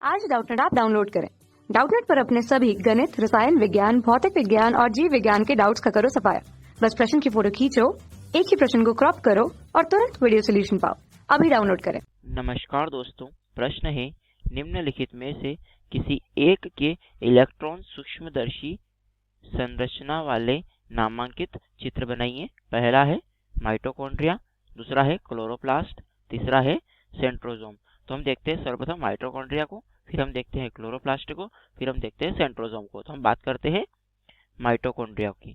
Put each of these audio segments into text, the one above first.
आज Doubtnut app download करें। Doubtnut पर अपने सभी गणित, रसायन विज्ञान, भौतिक विज्ञान और जीव विज्ञान के डाउट्स का करो सफाया। बस प्रश्न की फोटो खींचो, एक ही प्रश्न को क्रॉप करो और तुरंत वीडियो सोल्यूशन पाओ। अभी डाउनलोड करें। नमस्कार दोस्तों, प्रश्न है निम्नलिखित में से किसी एक के इलेक्ट्रॉन सूक्ष्मदर्शी संरचना वाले नामांकित चित्र बनाइए। पहला है माइटोकॉन्ड्रिया, दूसरा है क्लोरोप्लास्ट, तीसरा है सेंट्रोसोम। तो हम देखते हैं सर्वप्रथम माइटोकॉन्ड्रिया को, फिर हम देखते हैं क्लोरोप्लास्ट को, फिर हम देखते हैं सेंट्रोसोम को। तो हम बात करते हैं माइटोकॉन्ड्रिया की।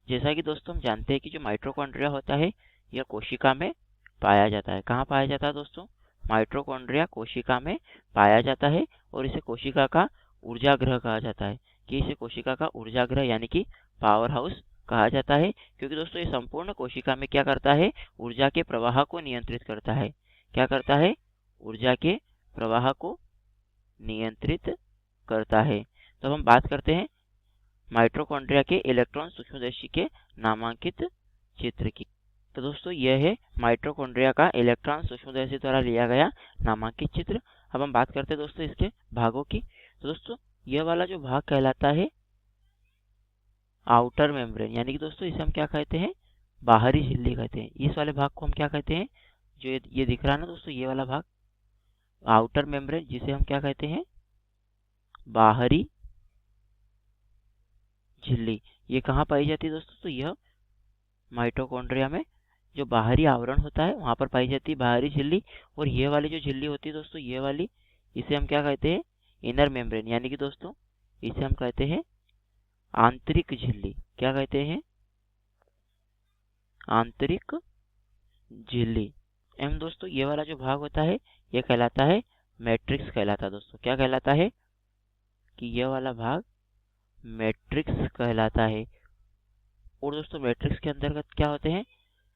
जैसा कि दोस्तों हम जानते हैं कि जो माइटोकॉन्ड्रिया होता है यह कोशिका में पाया जाता है। कहाँ पाया जाता है दोस्तों? माइटोकॉन्ड्रिया कोशिका में पाया जाता है और इसे कोशिका का ऊर्जा ग्रह कहा जाता है। कि इसे कोशिका का ऊर्जा ग्रह यानी कि पावर हाउस कहा जाता है, क्योंकि दोस्तों ये संपूर्ण कोशिका में क्या करता है? ऊर्जा के प्रवाह को नियंत्रित करता है। क्या करता है? ऊर्जा के प्रवाह को नियंत्रित करता है। तो हम बात करते हैं माइटोकॉन्ड्रिया के इलेक्ट्रॉन सूक्ष्मदर्शी के नामांकित चित्र की। तो दोस्तों यह है माइटोकॉन्ड्रिया का इलेक्ट्रॉन सूक्ष्मदर्शी द्वारा लिया गया नामांकित चित्र। अब हम बात करते हैं दोस्तों इसके भागों की। तो दोस्तों यह वाला जो भाग कहलाता है आउटर मेम्ब्रेन, यानी कि दोस्तों इसे हम क्या कहते हैं? बाहरी झिल्ली कहते हैं। इस वाले भाग को हम क्या कहते हैं? जो ये दिख रहा है ना दोस्तों, ये वाला भाग आउटर मेम्ब्रेन, जिसे हम क्या कहते हैं? बाहरी झिल्ली। ये कहाँ पाई जाती है दोस्तों? तो यह माइटोकॉन्ड्रिया में जो बाहरी आवरण होता है वहां पर पाई जाती है बाहरी झिल्ली। और ये वाली जो झिल्ली होती है दोस्तों, ये वाली, इसे हम क्या कहते हैं? इनर मेम्ब्रेन, यानी कि दोस्तों इसे हम कहते हैं आंतरिक झिल्ली। क्या कहते हैं? आंतरिक झिल्ली। एवं दोस्तों ये वाला जो भाग होता है यह कहलाता है मैट्रिक्स कहलाता है। दोस्तों क्या कहलाता है? कि यह वाला भाग मैट्रिक्स कहलाता है। और दोस्तों मैट्रिक्स के अंतर्गत क्या होते हैं?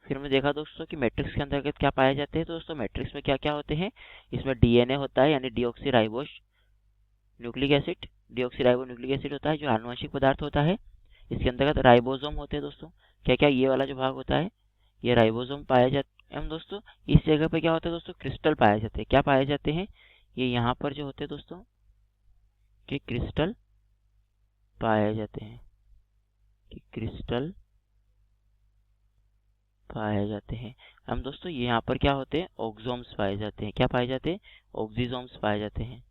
फिर हमने देखा दोस्तों कि मैट्रिक्स के अंतर्गत क्या पाए जाते हैं। तो दोस्तों मैट्रिक्स में क्या क्या होते हैं? इसमें डीएनए होता है, यानी deoxyribose nucleic acid, deoxyribo nucleic acid होता है जो आनुवंशिक पदार्थ होता है। इसके अंतर्गत राइबोसोम होते हैं दोस्तों। क्या क्या? ये वाला जो भाग होता है ये राइबोसोम पाया जाता है। दोस्तों इस जगह पे क्या होता है दोस्तों? क्रिस्टल पाए जाते हैं। क्या पाए जाते हैं? ये यहाँ पर जो होते हैं दोस्तों कि क्रिस्टल पाए जाते हैं, कि क्रिस्टल पाए जाते हैं। हम दोस्तों ये यहाँ पर क्या होते हैं? ऑक्सोम्स पाए जाते हैं। क्या पाए जाते हैं? ऑक्सीसोम्स पाए जाते हैं।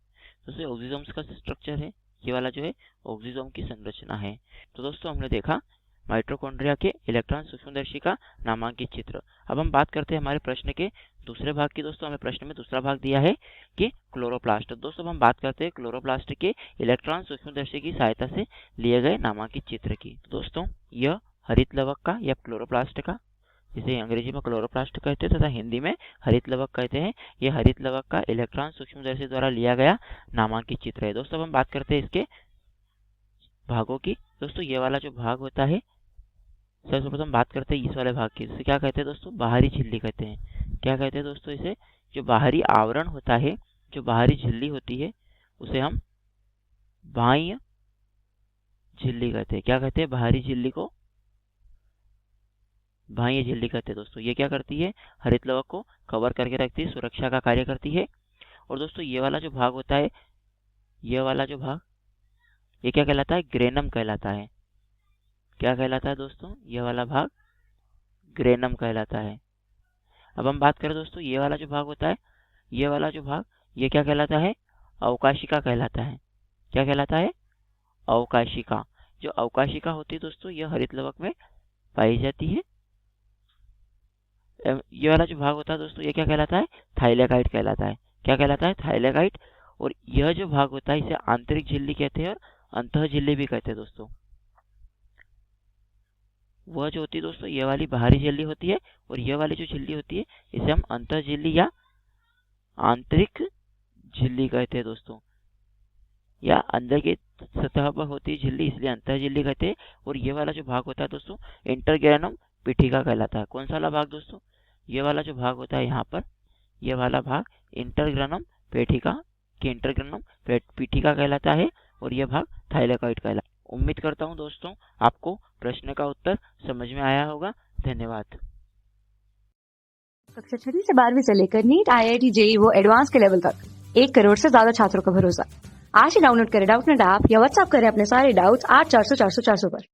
दोस्तों ऑक्सीसोम्स का स्ट्रक्चर है ये वाला जो है ऑक्सीसोम की संरचना है। तो दोस्तों हमने देखा माइटोकॉन्ड्रिया के इलेक्ट्रॉन सूक्ष्मदर्शी का नामांकित चित्र। अब हम बात करते हैं हमारे प्रश्न के दूसरे भाग की। दोस्तों हमें प्रश्न में दूसरा भाग दिया है कि क्लोरोप्लास्ट। दोस्तों हम बात करते हैं क्लोरोप्लास्ट के इलेक्ट्रॉन सूक्ष्मदर्शी की सहायता से लिए गए नामांकित चित्र की। दोस्तों यह हरित लवक का या क्लोरोप्लास्ट का, जिसे अंग्रेजी में क्लोरोप्लास्ट कहते हैं तथा हिंदी में हरित लवक कहते हैं, यह हरित लवक का इलेक्ट्रॉन सूक्ष्मदर्शी द्वारा लिया गया नामांकित चित्र है। दोस्तों हम बात करते हैं इसके भागों की। दोस्तों ये वाला जो भाग होता है, सर्वप्रथम बात करते हैं इस वाले भाग की। इसे क्या कहते हैं दोस्तों? बाहरी झिल्ली कहते हैं। क्या कहते हैं दोस्तों? इसे जो बाहरी आवरण होता है, जो बाहरी झिल्ली होती है, उसे हम बाह्य झिल्ली कहते हैं। क्या कहते हैं? बाहरी झिल्ली को बाह्य झिल्ली कहते हैं। दोस्तों ये क्या करती है? हरित लवक को कवर करके रखती है, सुरक्षा का कार्य करती है। और दोस्तों ये वाला जो भाग होता है, ये वाला जो भाग, ये क्या कहलाता है? ग्रेनम कहलाता है। क्या कहलाता है दोस्तों? ये वाला भाग ग्रेनम कहलाता है। अब हम बात करें दोस्तों ये वाला जो भाग होता है, ये वाला जो भाग, ये क्या कहलाता है? अवकाशिका कहलाता है। क्या कहलाता है? अवकाशिका। जो अवकाशिका होती है दोस्तों यह हरित लवक में पाई जाती है। ये वाला जो भाग होता है दोस्तों ये क्या कहलाता है? थाइलेकाइट कहलाता है। क्या कहलाता है? थाइलेकाइट। और यह जो भाग होता है इसे आंतरिक झिल्ली कहते हैं और अंतः झिल्ली भी कहते हैं। दोस्तों वह जो होती है दोस्तों ये वाली बाहरी झिल्ली होती है, और यह वाली जो झिल्ली होती है इसे हम अंतः झिल्ली या आंतरिक झिल्ली कहते हैं। दोस्तों या अंदर की सतह पर होती है झिल्ली, इसलिए अंतः झिल्ली कहते हैं। और ये वाला जो भाग होता है दोस्तों इंटरग्रेनम पीठिका कहलाता है। कौन सा वाला भाग दोस्तों? ये वाला जो भाग होता है यहाँ पर, ये वाला भाग इंटरग्रेनम पीठिका की इंटरग्रेनम पीठिका कहलाता है, और यह भाग थाइलेकाइट कहलाता है। उम्मीद करता हूँ दोस्तों आपको प्रश्न का उत्तर समझ में आया होगा। धन्यवाद। कक्षा 6 से 12वीं से लेकर नीट, IIT, JEE वो एडवांस के लेवल तक 1 करोड़ से ज्यादा छात्रों का भरोसा। आज ही डाउनलोड करें डाउटनेट ऐप या व्हाट्सएप करें अपने सारे डाउट्स 8400 400 400 पर।